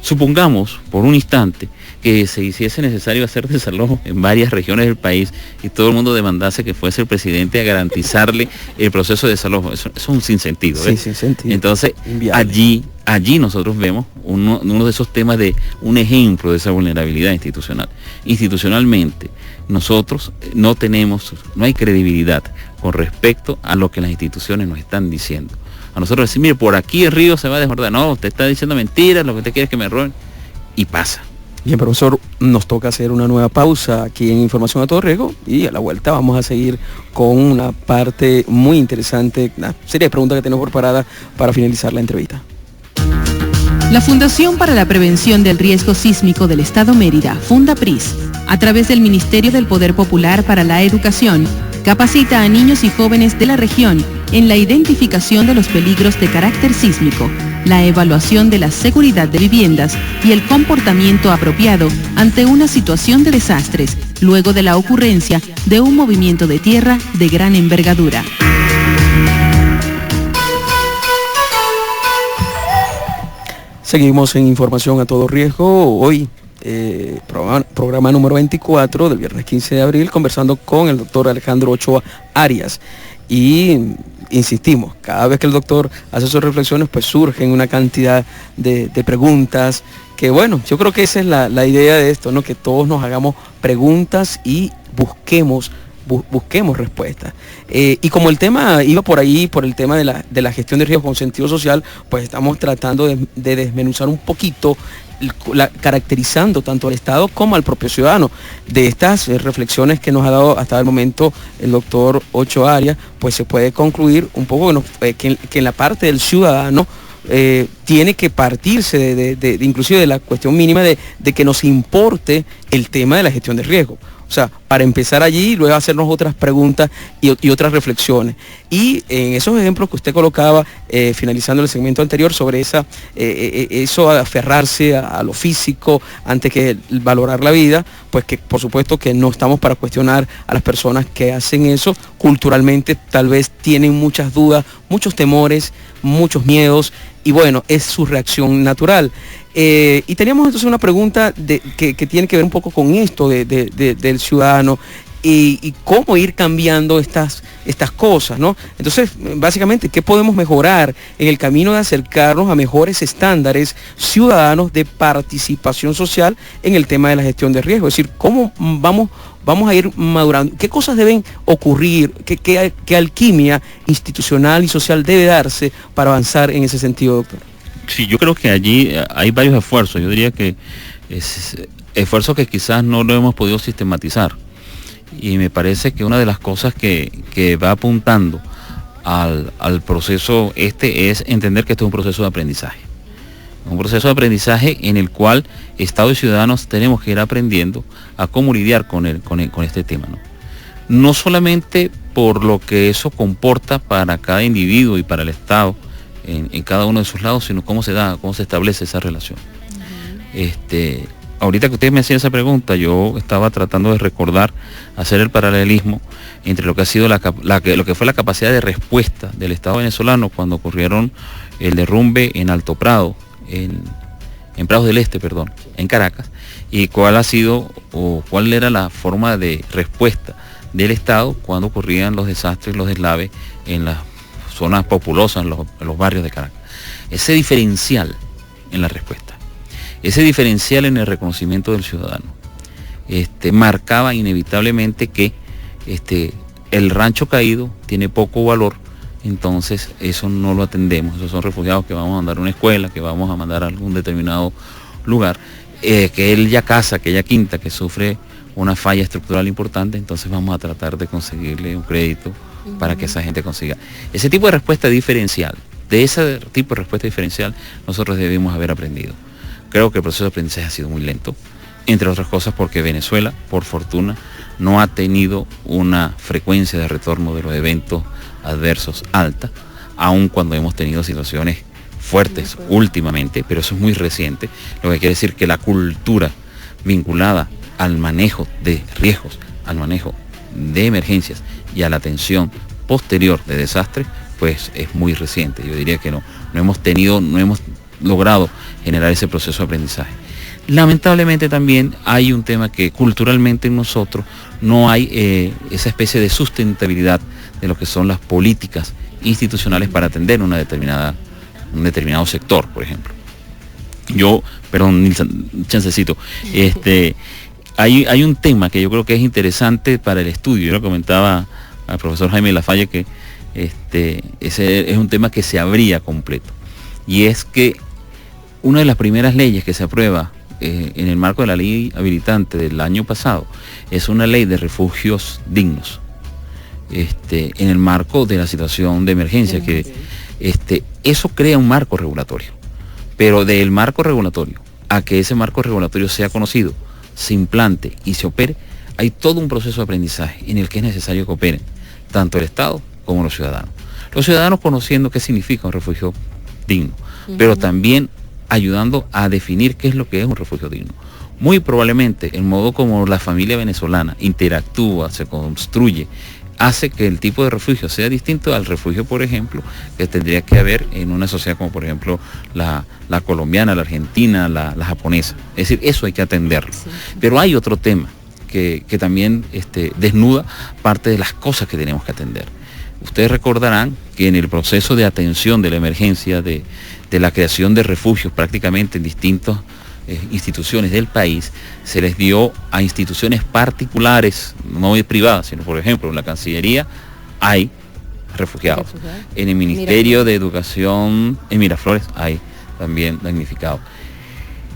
Supongamos por un instante que se hiciese necesario hacer desalojo en varias regiones del país y todo el mundo demandase que fuese el presidente a garantizarle el proceso de desalojo. Eso es un sinsentido. Sí, sin sentido. Entonces, allí nosotros vemos uno de esos temas de un ejemplo de esa vulnerabilidad institucional. Institucionalmente, nosotros no hay credibilidad con respecto a lo que las instituciones nos están diciendo. A nosotros decir, mire, por aquí el río se va a desbordar. No, usted está diciendo mentiras, lo que usted quiere es que me roben. Y pasa. Bien, profesor, nos toca hacer una nueva pausa aquí en Información a Todo Riesgo y a la vuelta vamos a seguir con una parte muy interesante, una serie de preguntas que tenemos preparadas para finalizar la entrevista. La Fundación para la Prevención del Riesgo Sísmico del Estado Mérida, Fundapris, a través del Ministerio del Poder Popular para la Educación, capacita a niños y jóvenes de la región en la identificación de los peligros de carácter sísmico, la evaluación de la seguridad de viviendas y el comportamiento apropiado ante una situación de desastres, luego de la ocurrencia de un movimiento de tierra de gran envergadura. Seguimos en Información a Todo Riesgo, hoy programa número 24 del viernes 15 de abril, conversando con el doctor Alejandro Ochoa Arias. Y insistimos, cada vez que el doctor hace sus reflexiones, pues surgen una cantidad de preguntas, que bueno, yo creo que esa es la idea de esto, ¿no? Que todos nos hagamos preguntas y busquemos respuestas. Y como el tema iba por ahí, por el tema de la gestión de riesgo con sentido social, pues estamos tratando de desmenuzar un poquito, caracterizando tanto al Estado como al propio ciudadano. De estas reflexiones que nos ha dado hasta el momento el doctor Ochoa Arias, pues se puede concluir un poco que en la parte del ciudadano tiene que partirse de inclusive de la cuestión mínima de que nos importe el tema de la gestión de riesgo. O sea, para empezar allí, luego hacernos otras preguntas y otras reflexiones. Y en esos ejemplos que usted colocaba, finalizando el segmento anterior, sobre eso de aferrarse a lo físico antes que valorar la vida, pues que por supuesto que no estamos para cuestionar a las personas que hacen eso. Culturalmente tal vez tienen muchas dudas, muchos temores, muchos miedos, y bueno, es su reacción natural. Y teníamos entonces una pregunta que tiene que ver un poco con esto del ciudadano y cómo ir cambiando estas cosas, ¿no? Entonces, básicamente, ¿qué podemos mejorar en el camino de acercarnos a mejores estándares ciudadanos de participación social en el tema de la gestión de riesgo? Es decir, ¿cómo vamos a ir madurando? ¿Qué cosas deben ocurrir? ¿Qué alquimia institucional y social debe darse para avanzar en ese sentido, doctor? Sí, yo creo que allí hay varios esfuerzos. Yo diría que esfuerzos que quizás no lo hemos podido sistematizar. Y me parece que una de las cosas que va apuntando al proceso es entender que este es un proceso de aprendizaje. Un proceso de aprendizaje en el cual Estado y ciudadanos tenemos que ir aprendiendo a cómo lidiar con este tema, ¿no? No solamente por lo que eso comporta para cada individuo y para el Estado en cada uno de sus lados, sino cómo se establece esa relación. Ahorita que ustedes me hacían esa pregunta, yo estaba tratando de recordar, hacer el paralelismo entre lo que ha sido lo que fue la capacidad de respuesta del Estado venezolano cuando ocurrieron el derrumbe en Alto Prado, en Prados del Este, en Caracas, y cuál era la forma de respuesta del Estado cuando ocurrían los desastres, los deslaves en las zonas populosas, en los barrios de Caracas. Ese diferencial en la respuesta, ese diferencial en el reconocimiento del ciudadano, marcaba inevitablemente que el rancho caído tiene poco valor, entonces eso no lo atendemos. Esos son refugiados que vamos a mandar a una escuela, que vamos a mandar a algún determinado lugar, que aquella casa, aquella quinta que sufre una falla estructural importante, entonces vamos a tratar de conseguirle un crédito para que esa gente consiga. Ese tipo de respuesta diferencial, de ese tipo de respuesta diferencial, nosotros debemos haber aprendido. Creo que el proceso de aprendizaje ha sido muy lento, entre otras cosas porque Venezuela, por fortuna, no ha tenido una frecuencia de retorno de los eventos adversos alta, aun cuando hemos tenido situaciones fuertes últimamente, pero eso es muy reciente, lo que quiere decir que la cultura vinculada al manejo de riesgos, al manejo de emergencias y a la atención posterior de desastres, pues es muy reciente. Yo diría que no hemos logrado generar ese proceso de aprendizaje. Lamentablemente también hay un tema que culturalmente en nosotros no hay esa especie de sustentabilidad de lo que son las políticas institucionales para atender un determinado sector, por ejemplo. Chancecito, hay un tema que yo creo que es interesante para el estudio. Yo lo comentaba al profesor Jaime Lafalle que ese es un tema que se abría completo, y es que una de las primeras leyes que se aprueba en el marco de la ley habilitante del año pasado es una ley de refugios dignos, en el marco de la situación de emergencia, que eso crea un marco regulatorio, pero del marco regulatorio a que ese marco regulatorio sea conocido, se implante y se opere, hay todo un proceso de aprendizaje en el que es necesario que operen tanto el Estado como los ciudadanos. Los ciudadanos conociendo qué significa un refugio digno, pero también ayudando a definir qué es lo que es un refugio digno. Muy probablemente el modo como la familia venezolana interactúa, se construye, hace que el tipo de refugio sea distinto al refugio, por ejemplo, que tendría que haber en una sociedad como por ejemplo la colombiana, la argentina, la japonesa. Es decir, eso hay que atenderlo. Sí. Pero hay otro tema que también desnuda parte de las cosas que tenemos que atender. Ustedes recordarán que en el proceso de atención de la emergencia, de la creación de refugios prácticamente en distintas instituciones del país, se les dio a instituciones particulares, no privadas, sino por ejemplo en la Cancillería hay refugiados. En el Ministerio de Educación en Miraflores hay también damnificados.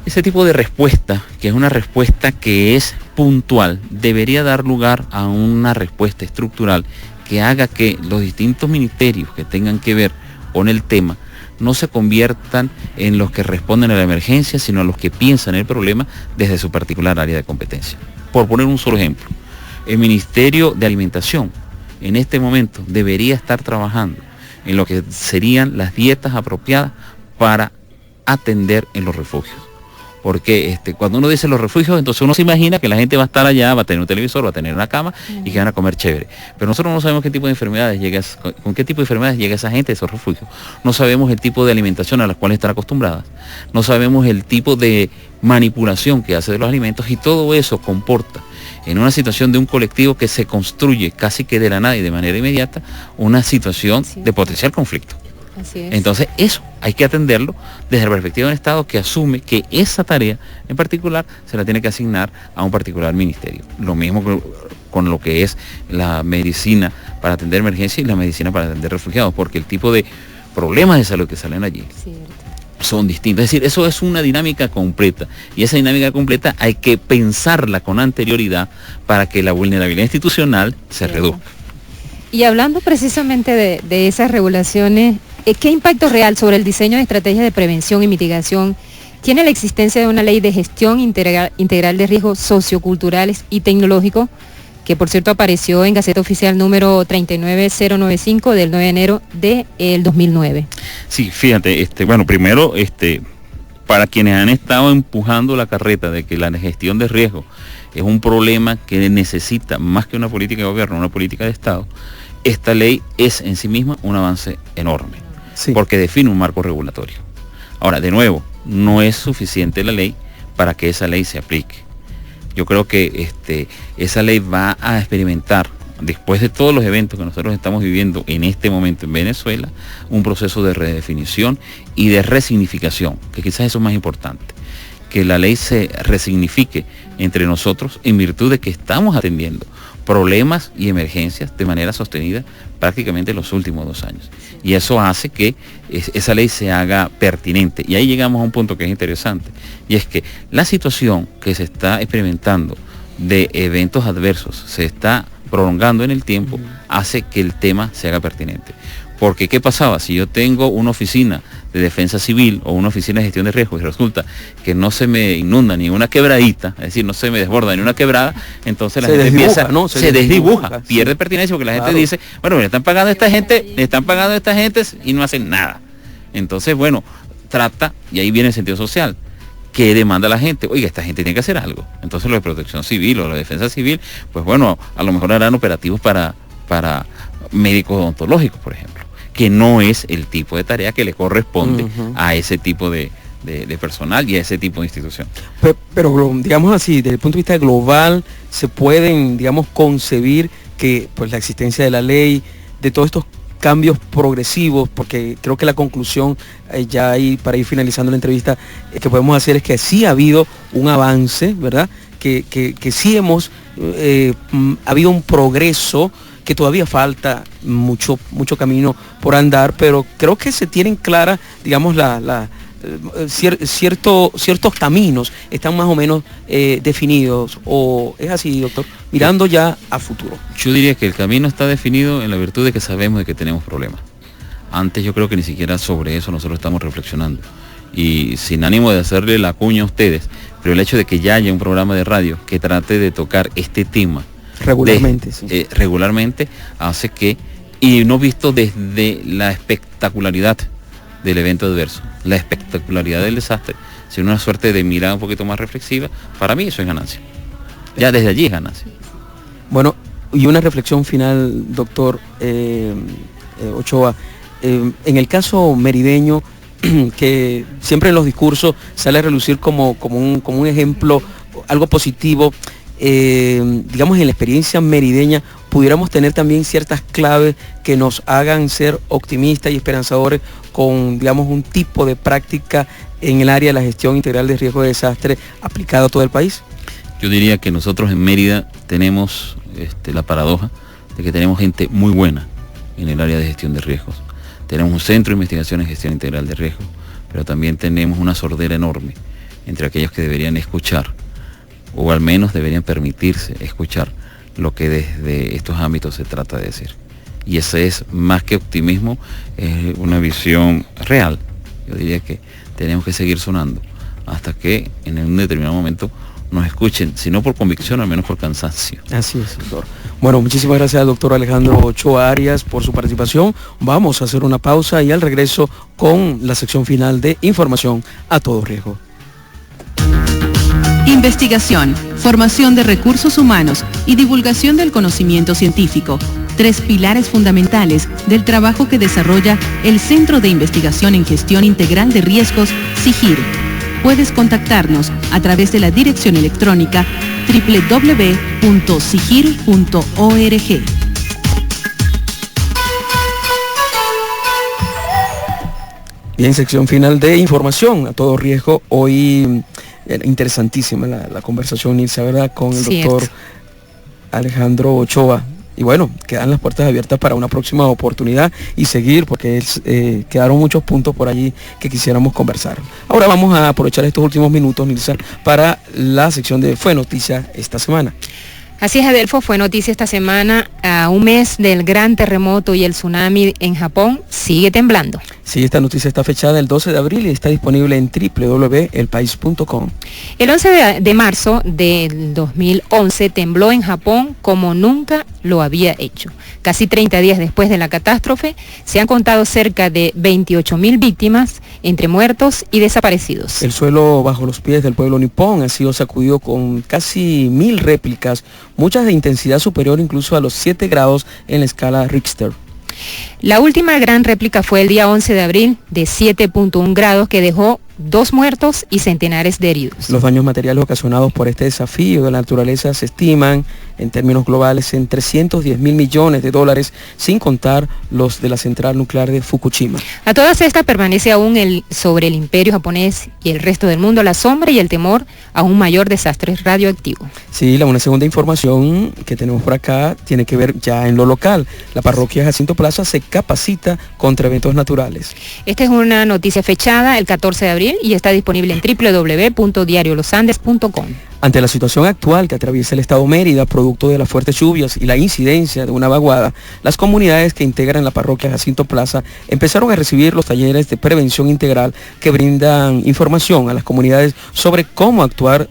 Ese tipo de respuesta, que es una respuesta que es puntual, debería dar lugar a una respuesta estructural que haga que los distintos ministerios que tengan que ver con el tema no se conviertan en los que responden a la emergencia, sino a los que piensan el problema desde su particular área de competencia. Por poner un solo ejemplo, el Ministerio de Alimentación en este momento debería estar trabajando en lo que serían las dietas apropiadas para atender en los refugios. Porque cuando uno dice los refugios, entonces uno se imagina que la gente va a estar allá, va a tener un televisor, va a tener una cama y que van a comer chévere. Pero nosotros no sabemos qué tipo de enfermedades con qué tipo de enfermedades llega esa gente a esos refugios. No sabemos el tipo de alimentación a la cual están acostumbradas. No sabemos el tipo de manipulación que hace de los alimentos, y todo eso comporta en una situación de un colectivo que se construye casi que de la nada y de manera inmediata una situación de potencial conflicto. Así es. Entonces eso hay que atenderlo desde la perspectiva de un Estado que asume que esa tarea en particular se la tiene que asignar a un particular ministerio. Lo mismo con lo que es la medicina para atender emergencia y la medicina para atender refugiados, porque el tipo de problemas de salud que salen allí son distintos. Es decir, eso es una dinámica completa, y esa dinámica completa hay que pensarla con anterioridad para que la vulnerabilidad institucional se reduzca. Y hablando precisamente de esas regulaciones, ¿qué impacto real sobre el diseño de estrategias de prevención y mitigación tiene la existencia de una ley de gestión integral de riesgos socioculturales y tecnológicos, que por cierto apareció en Gaceta Oficial número 39095 del 9 de enero del 2009? Sí, fíjate, bueno, primero, para quienes han estado empujando la carreta de que la gestión de riesgos es un problema que necesita más que una política de gobierno, una política de Estado, esta ley es en sí misma un avance enorme, porque define un marco regulatorio. Ahora, de nuevo, no es suficiente la ley para que esa ley se aplique. Yo creo que esa ley va a experimentar, después de todos los eventos que nosotros estamos viviendo en este momento en Venezuela, un proceso de redefinición y de resignificación, que quizás eso es más importante, que la ley se resignifique entre nosotros en virtud de que estamos atendiendo problemas y emergencias de manera sostenida prácticamente los últimos 2 años. Y eso hace que esa ley se haga pertinente. Y ahí llegamos a un punto que es interesante, y es que la situación que se está experimentando de eventos adversos se está prolongando en el tiempo, hace que el tema se haga pertinente. Porque ¿qué pasaba? Si yo tengo una oficina de defensa civil o una oficina de gestión de riesgos y resulta que no se me inunda ni una quebradita, es decir, no se me desborda ni una quebrada, entonces la gente empieza, se desdibuja, pierde pertinencia, porque la gente dice, bueno, le están pagando a esta gente y no hacen nada. Entonces, bueno, trata, y ahí viene el sentido social, que demanda la gente, oiga, esta gente tiene que hacer algo. Entonces lo de protección civil o la defensa civil, pues bueno, a lo mejor harán operativos para médicos odontológicos, por ejemplo, que no es el tipo de tarea que le corresponde a ese tipo de personal y a ese tipo de institución. Pero digamos así, desde el punto de vista global, se pueden, digamos, concebir que pues la existencia de la ley, de todos estos cambios progresivos, porque creo que la conclusión ya ahí, para ir finalizando la entrevista, que podemos hacer es que sí ha habido un avance, ¿verdad? Que sí ha habido un progreso, que todavía falta mucho camino por andar, pero creo que se tienen claras, digamos, ciertos caminos están más o menos definidos, o es así, doctor, mirando ya a futuro. Yo diría que el camino está definido en la virtud de que sabemos de que tenemos problemas. Antes yo creo que ni siquiera sobre eso nosotros estamos reflexionando, y sin ánimo de hacerle la cuña a ustedes, pero el hecho de que ya haya un programa de radio que trate de tocar este tema regularmente, regularmente hace que, y no visto desde la espectacularidad del evento adverso, la espectacularidad del desastre, sino una suerte de mirada un poquito más reflexiva, para mí eso es ganancia. Ya desde allí es ganancia. Bueno, y una reflexión final, doctor Ochoa, en el caso merideño, que siempre en los discursos sale a relucir como un ejemplo, algo positivo, digamos, en la experiencia merideña, pudiéramos tener también ciertas claves que nos hagan ser optimistas y esperanzadores con, digamos, un tipo de práctica en el área de la gestión integral de riesgo de desastre aplicado a todo el país. Yo diría que nosotros en Mérida tenemos la paradoja de que tenemos gente muy buena en el área de gestión de riesgos. Tenemos un centro de investigación en gestión integral de riesgos, pero también tenemos una sordera enorme entre aquellos que deberían escuchar, o al menos deberían permitirse escuchar lo que desde estos ámbitos se trata de decir. Y ese es, más que optimismo, una visión real. Yo diría que tenemos que seguir sonando hasta que en un determinado momento nos escuchen, si no por convicción, al menos por cansancio. Así es, doctor. Bueno, muchísimas gracias al doctor Alejandro Ochoa Arias por su participación. Vamos a hacer una pausa y al regreso con la sección final de Información a todo riesgo. Investigación, formación de recursos humanos y divulgación del conocimiento científico. 3 pilares fundamentales del trabajo que desarrolla el Centro de Investigación en Gestión Integral de Riesgos, CIGIR. Puedes contactarnos a través de la dirección electrónica www.sigir.org. Bien, sección final de Información a todo riesgo. Hoy interesantísima la conversación, Nilsa, ¿verdad? Con el doctor Alejandro Ochoa. Y bueno, quedan las puertas abiertas para una próxima oportunidad y seguir, porque quedaron muchos puntos por allí que quisiéramos conversar. Ahora vamos a aprovechar estos últimos minutos, Nilsa, para la sección de Fue Noticia esta semana. Así es, Adelfo, fue noticia esta semana, a un mes del gran terremoto y el tsunami en Japón, sigue temblando. Sí, esta noticia está fechada el 12 de abril y está disponible en www.elpaís.com. El 11 de marzo del 2011 tembló en Japón como nunca lo había hecho. Casi 30 días después de la catástrofe, se han contado cerca de 28.000 víctimas, entre muertos y desaparecidos. El suelo bajo los pies del pueblo nipón ha sido sacudido con casi 1.000 réplicas, muchas de intensidad superior incluso a los 7 grados en la escala Richter. La última gran réplica fue el día 11 de abril de 7.1 grados que dejó 2 muertos y centenares de heridos. Los daños materiales ocasionados por este desafío de la naturaleza se estiman en términos globales en 310.000 millones de dólares, sin contar los de la central nuclear de Fukushima. A todas estas permanece aún sobre el imperio japonés y el resto del mundo la sombra y el temor a un mayor desastre radioactivo. Sí, una segunda información que tenemos por acá tiene que ver ya en lo local. La parroquia Jacinto Plaza se capacita contra eventos naturales. Esta es una noticia fechada el 14 de abril y está disponible en www.diariolosandes.com. Ante la situación actual que atraviesa el estado Mérida, producto de las fuertes lluvias y la incidencia de una vaguada, las comunidades que integran la parroquia Jacinto Plaza empezaron a recibir los talleres de prevención integral que brindan información a las comunidades sobre cómo actuar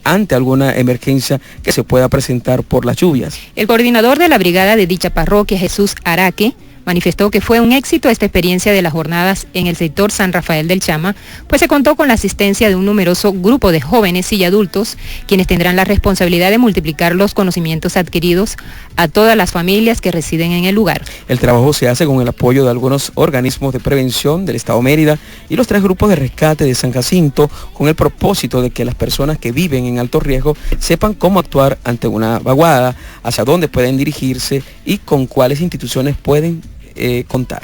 ante alguna emergencia que se pueda presentar por las lluvias. El coordinador de la brigada de dicha parroquia, Jesús Araque, manifestó que fue un éxito esta experiencia de las jornadas en el sector San Rafael del Chama, pues se contó con la asistencia de un numeroso grupo de jóvenes y adultos, quienes tendrán la responsabilidad de multiplicar los conocimientos adquiridos a todas las familias que residen en el lugar. El trabajo se hace con el apoyo de algunos organismos de prevención del Estado Mérida y los 3 grupos de rescate de San Jacinto, con el propósito de que las personas que viven en alto riesgo sepan cómo actuar ante una vaguada, hacia dónde pueden dirigirse y con cuáles instituciones pueden contar.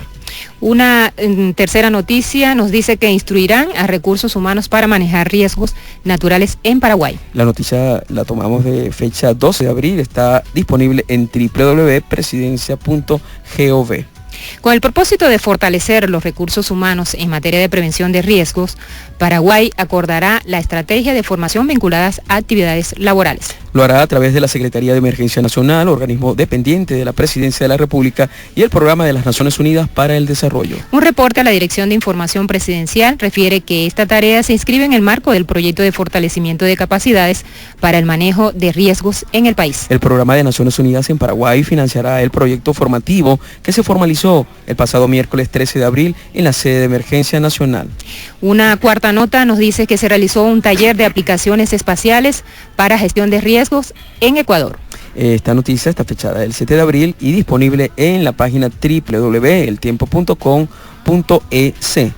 Una tercera noticia nos dice que instruirán a recursos humanos para manejar riesgos naturales en Paraguay. La noticia la tomamos de fecha 12 de abril, está disponible en www.presidencia.gov. Con el propósito de fortalecer los recursos humanos en materia de prevención de riesgos, Paraguay acordará la estrategia de formación vinculadas a actividades laborales. Lo hará a través de la Secretaría de Emergencia Nacional, organismo dependiente de la Presidencia de la República, y el Programa de las Naciones Unidas para el Desarrollo. Un reporte a la Dirección de Información Presidencial refiere que esta tarea se inscribe en el marco del proyecto de fortalecimiento de capacidades para el manejo de riesgos en el país. El Programa de Naciones Unidas en Paraguay financiará el proyecto formativo que se formalizó el pasado miércoles 13 de abril en la sede de Emergencia Nacional. Una cuarta nota nos dice que se realizó un taller de aplicaciones espaciales para gestión de riesgos en Ecuador. Esta noticia está fechada el 7 de abril y disponible en la página www.eltiempo.com.es.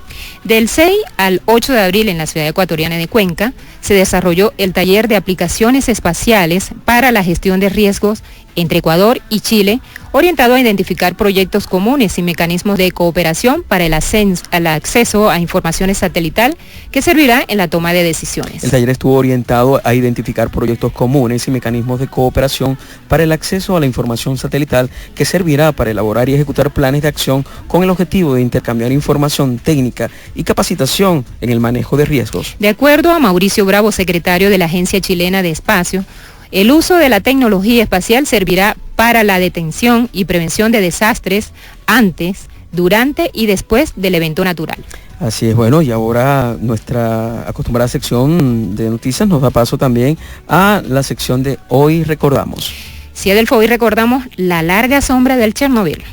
Del 6 al 8 de abril en la ciudad ecuatoriana de Cuenca se desarrolló el taller de aplicaciones espaciales para la gestión de riesgos entre Ecuador y Chile, orientado a identificar proyectos comunes y mecanismos de cooperación para el acceso a información satelital que servirá en la toma de decisiones. El taller estuvo orientado a identificar proyectos comunes y mecanismos de cooperación para el acceso a la información satelital que servirá para elaborar y ejecutar planes de acción con el objetivo de intercambiar información técnica y capacitación en el manejo de riesgos. De acuerdo a Mauricio Bravo, secretario de la Agencia Chilena de Espacio, el uso de la tecnología espacial servirá para la detención y prevención de desastres antes, durante y después del evento natural. Así es, bueno, y ahora nuestra acostumbrada sección de noticias nos da paso también a la sección de Hoy Recordamos. Sí, Adelfo, hoy recordamos la larga sombra del Chernobyl.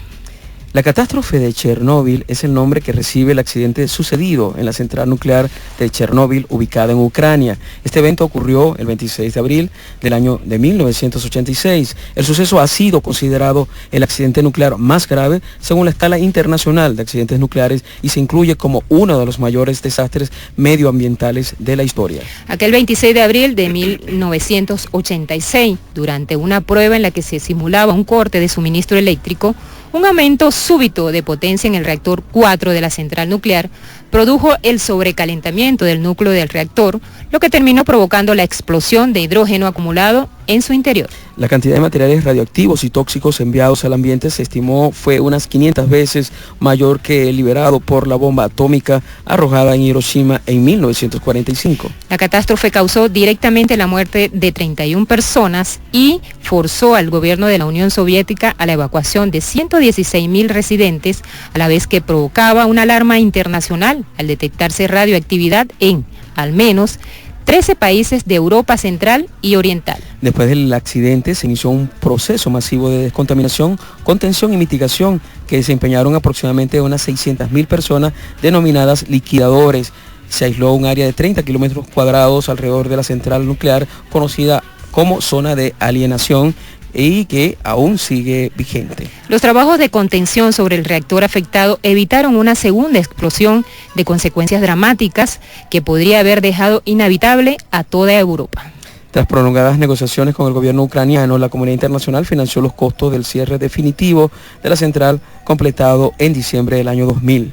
La catástrofe de Chernóbil es el nombre que recibe el accidente sucedido en la central nuclear de Chernóbil, ubicada en Ucrania. Este evento ocurrió el 26 de abril del año de 1986. El suceso ha sido considerado el accidente nuclear más grave según la escala internacional de accidentes nucleares y se incluye como uno de los mayores desastres medioambientales de la historia. Aquel 26 de abril de 1986, durante una prueba en la que se simulaba un corte de suministro eléctrico, un aumento súbito de potencia en el reactor 4 de la central nuclear produjo el sobrecalentamiento del núcleo del reactor, lo que terminó provocando la explosión de hidrógeno acumulado en su interior. La cantidad de materiales radioactivos y tóxicos enviados al ambiente se estimó fue unas 500 veces mayor que el liberado por la bomba atómica arrojada en Hiroshima en 1945. La catástrofe causó directamente la muerte de 31 personas y forzó al gobierno de la Unión Soviética a la evacuación de 116.000 residentes, a la vez que provocaba una alarma internacional al detectarse radioactividad en, al menos, 13 países de Europa Central y Oriental. Después del accidente se inició un proceso masivo de descontaminación, contención y mitigación que desempeñaron aproximadamente unas 600.000 personas denominadas liquidadores. Se aisló un área de 30 kilómetros cuadrados alrededor de la central nuclear conocida como zona de alienación y que aún sigue vigente. Los trabajos de contención sobre el reactor afectado evitaron una segunda explosión de consecuencias dramáticas que podría haber dejado inhabitable a toda Europa. Tras prolongadas negociaciones con el gobierno ucraniano, la comunidad internacional financió los costos del cierre definitivo de la central completado en diciembre del año 2000.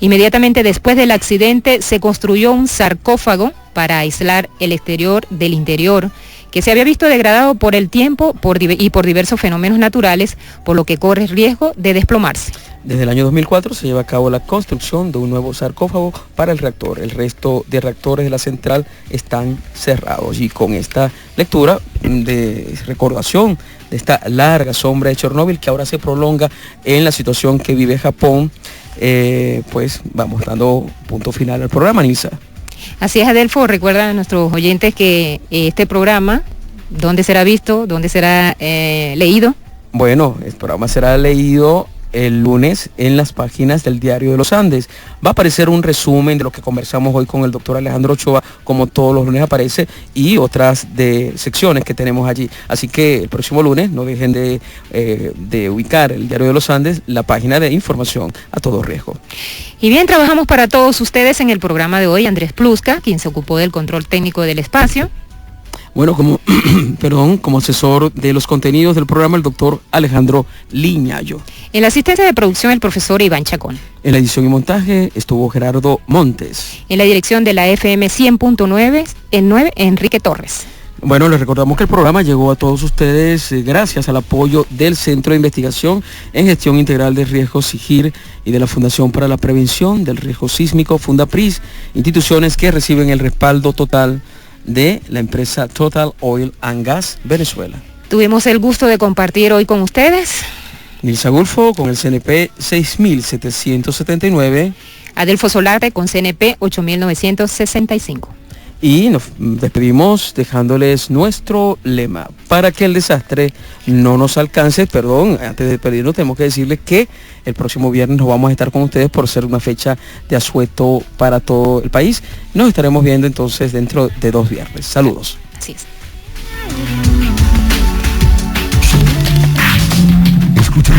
Inmediatamente después del accidente se construyó un sarcófago para aislar el exterior del interior, que se había visto degradado por el tiempo y por diversos fenómenos naturales, por lo que corre riesgo de desplomarse. Desde el año 2004 se lleva a cabo la construcción de un nuevo sarcófago para el reactor. El resto de reactores de la central están cerrados. Y con esta lectura de recordación de esta larga sombra de Chernóbil que ahora se prolonga en la situación que vive Japón, pues vamos dando punto final al programa, Nilsa. Así es, Adelfo. Recuerda a nuestros oyentes que este programa, ¿dónde será visto? ¿Dónde será leído? Bueno, el programa será leído el lunes en las páginas del Diario de los Andes. Va a aparecer un resumen de lo que conversamos hoy con el doctor Alejandro Ochoa, como todos los lunes aparece, y otras de secciones que tenemos allí. Así que el próximo lunes no dejen de ubicar el Diario de los Andes, la página de información a todo riesgo. Y bien, trabajamos para todos ustedes en el programa de hoy Andrés Plusca, quien se ocupó del control técnico del espacio. Bueno, como asesor de los contenidos del programa, el doctor Alejandro Liñayo. En la asistencia de producción, el profesor Iván Chacón. En la edición y montaje estuvo Gerardo Montes. En la dirección de la FM 100.9, el 9, Enrique Torres. Bueno, les recordamos que el programa llegó a todos ustedes gracias al apoyo del Centro de Investigación en Gestión Integral de Riesgos SIGIR y de la Fundación para la Prevención del Riesgo Sísmico, Fundapris, instituciones que reciben el respaldo total de la empresa Total Oil and Gas Venezuela. Tuvimos el gusto de compartir hoy con ustedes Nilsa Gulfo con el CNP 6779. Adelfo Solarte con CNP 8965. Y nos despedimos dejándoles nuestro lema: para que el desastre no nos alcance. Antes de despedirnos tenemos que decirles que el próximo viernes nos vamos a estar con ustedes por ser una fecha de asueto para todo el país. Nos estaremos viendo entonces dentro de 2 viernes. Saludos. Así es. Escucha